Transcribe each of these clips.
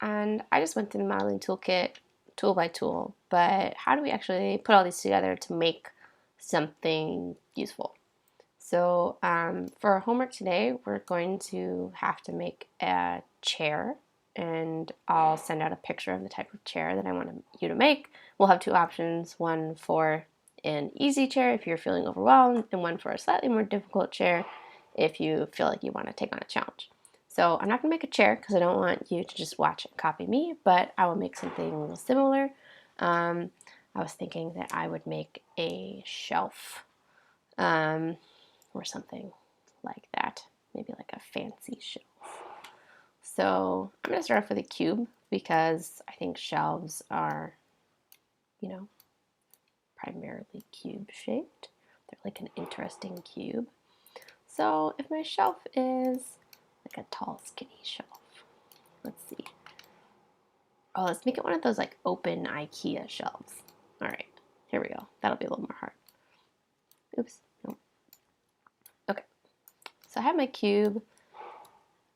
And I just went through the modeling toolkit tool by tool, but how do we actually put all these together to make something useful? So for our homework today, we're going to have to make a chair, and I'll send out a picture of the type of chair that I want you to make. We'll have two options, one for an easy chair if you're feeling overwhelmed, and one for a slightly more difficult chair if you feel like you want to take on a challenge. So I'm not going to make a chair because I don't want you to just watch and copy me, but I will make something similar. I was thinking that I would make a shelf. Or something like that. Maybe like a fancy shelf. So I'm going to start off with a cube because I think shelves are, you know, primarily cube shaped. They're like an interesting cube. So if my shelf is like a tall, skinny shelf, let's see. Oh, let's make it one of those like open IKEA shelves. All right, here we go. That'll be a little more hard. Oops. So I have my cube.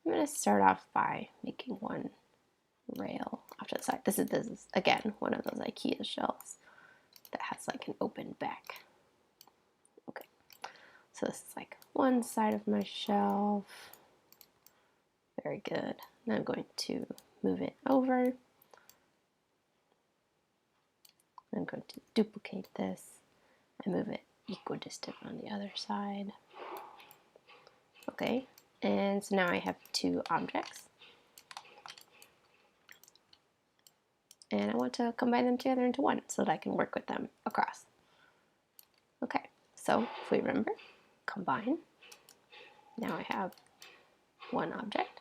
I'm going to start off by making one rail off to the side. This is again one of those IKEA shelves that has like an open back. Okay, so this is like one side of my shelf. Very good. Now I'm going to move it over. I'm going to duplicate this and move it equidistant on the other side. Okay, and so now I have two objects. And I want to combine them together into one so that I can work with them across. Okay, so if we remember, combine. Now I have one object.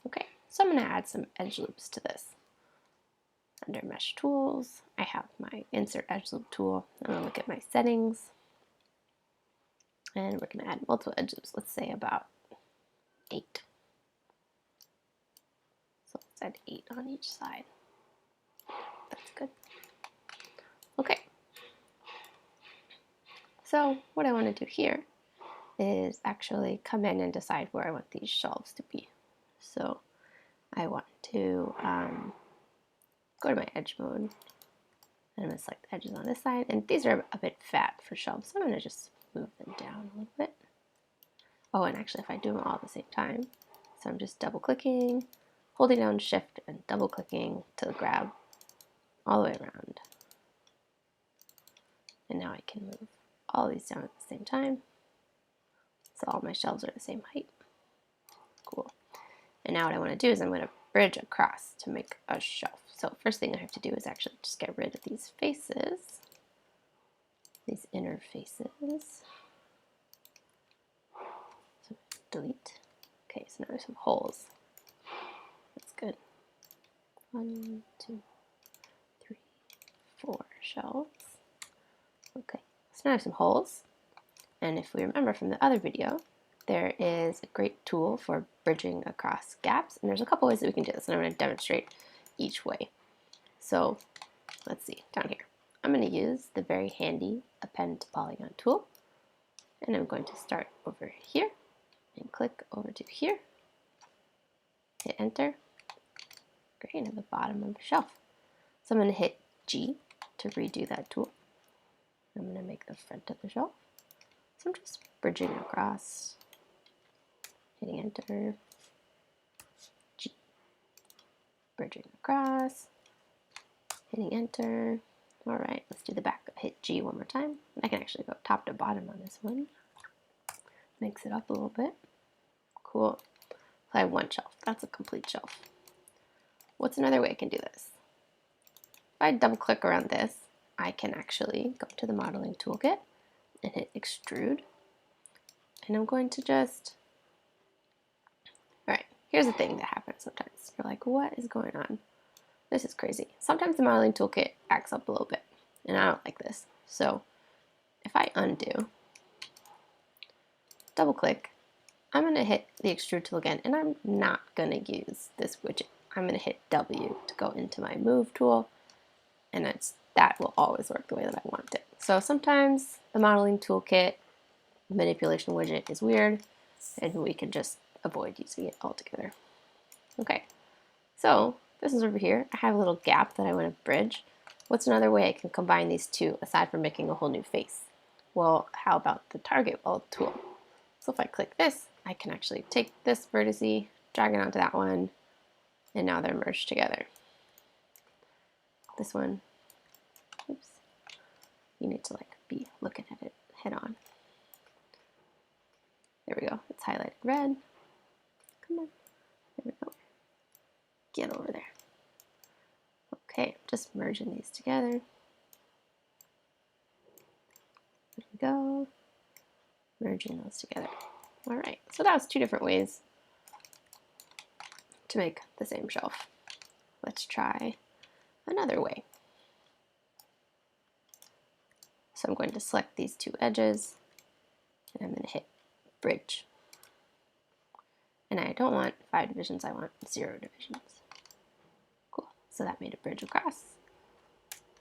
Okay, so I'm going to add some edge loops to this. Under Mesh Tools, I have my Insert Edge Loop tool. I'm going to look at my settings. And we're going to add multiple edge loops, let's say about 8. So let's add 8 on each side. That's good. Okay. So what I want to do here is actually come in and decide where I want these shelves to be. So I want to go to my edge mode. And I'm going to select the edges on this side. And these are a bit fat for shelves, so I'm going to just move them down a little bit. Oh, and actually if I do them all at the same time, so I'm just double clicking, holding down shift and double clicking to grab all the way around. And now I can move all these down at the same time. So all my shelves are the same height. Cool. And now what I want to do is I'm going to bridge across to make a shelf. So first thing I have to do is actually just get rid of these faces, these inner faces. So delete. Okay, so now there's some holes. That's good. 1, 2, 3, 4 shelves. Okay, so now I have some holes. And if we remember from the other video, there is a great tool for bridging across gaps. And there's a couple ways that we can do this, and I'm going to demonstrate each way. So let's see, down here. I'm going to use the very handy Append to Polygon tool. And I'm going to start over here and click over to here. Hit enter. Great, at the bottom of the shelf. So I'm going to hit G to redo that tool. I'm going to make the front of the shelf. So I'm just bridging across, hitting enter, G, bridging across, hitting enter. All right, let's do the back. Hit G one more time. I can actually go top to bottom on this one. Mix it up a little bit. Cool. So I have one shelf. That's a complete shelf. What's another way I can do this? If I double click around this, I can actually go to the modeling toolkit and hit extrude. And I'm going to just, all right, here's the thing that happens sometimes. You're like, what is going on? This is crazy. Sometimes the modeling toolkit acts up a little bit, and I don't like this. So if I undo, double click, I'm going to hit the extrude tool again, and I'm not going to use this widget. I'm going to hit W to go into my move tool, and that will always work the way that I want it. So sometimes the modeling toolkit manipulation widget is weird, and we can just avoid using it altogether. Okay, So this is over here. I have a little gap that I want to bridge. What's another way I can combine these two aside from making a whole new face? Well, how about the target weld tool? So if I click this, I can actually take this vertice, drag it onto that one, and now they're merged together. This one, oops, you need to like be looking at it head on. There we go, it's highlighted red. Come on, there we go. Get over there. Okay, just merging these together. There we go. Merging those together. All right, so that was two different ways to make the same shelf. Let's try another way. So I'm going to select these two edges, and I'm going to hit bridge. And I don't want 5 divisions, I want 0 divisions. Cool, so that made a bridge across.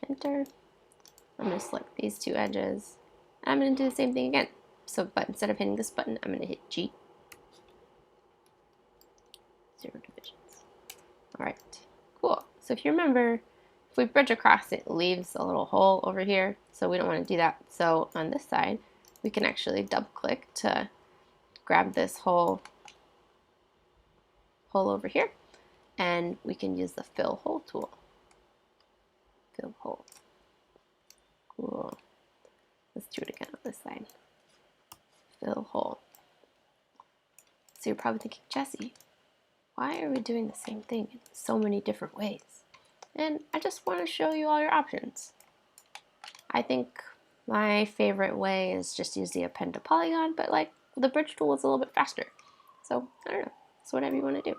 Enter. I'm going to select these two edges, and I'm going to do the same thing again. So, but instead of hitting this button, I'm going to hit G. 0 divisions. All right, cool. So if you remember, if we bridge across, it leaves a little hole over here, so we don't want to do that. So on this side, we can actually double click to grab this hole over here, and we can use the fill hole tool. Fill hole. Cool. Let's do it again on this side. Fill hole. So you're probably thinking, Jesse, why are we doing the same thing in so many different ways? And I just want to show you all your options. I think my favorite way is just use the append to polygon, but like the bridge tool is a little bit faster. So I don't know, it's whatever you want to do.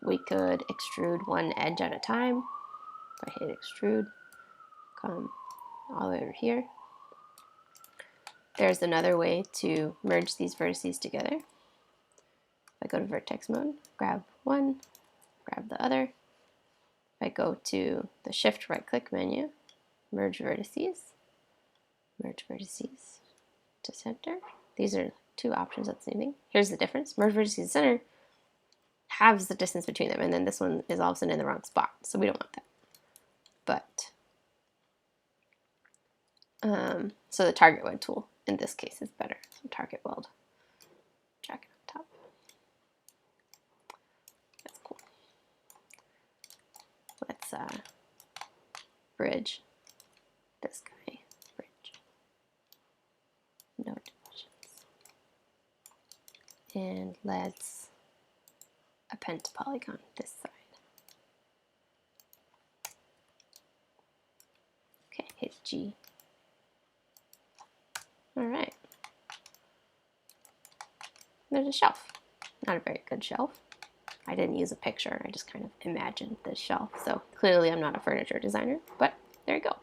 We could extrude one edge at a time. If I hit extrude, come all the way over here. There's another way to merge these vertices together. If I go to vertex mode, grab one, grab the other. If I go to the shift right click menu, merge vertices to center. These are two options of the same thing. Here's the difference. Merge vertices to center halves the distance between them, and then this one is all of a sudden in the wrong spot, so we don't want that. But so the target weld tool in this case is better. So target weld, drag it on top. That's cool. Let's bridge this guy. Bridge. No divisions. And let's append to polygon this side. Okay, hit G. All right. There's a shelf. Not a very good shelf. I didn't use a picture. I just kind of imagined this shelf. So clearly I'm not a furniture designer, but there you go.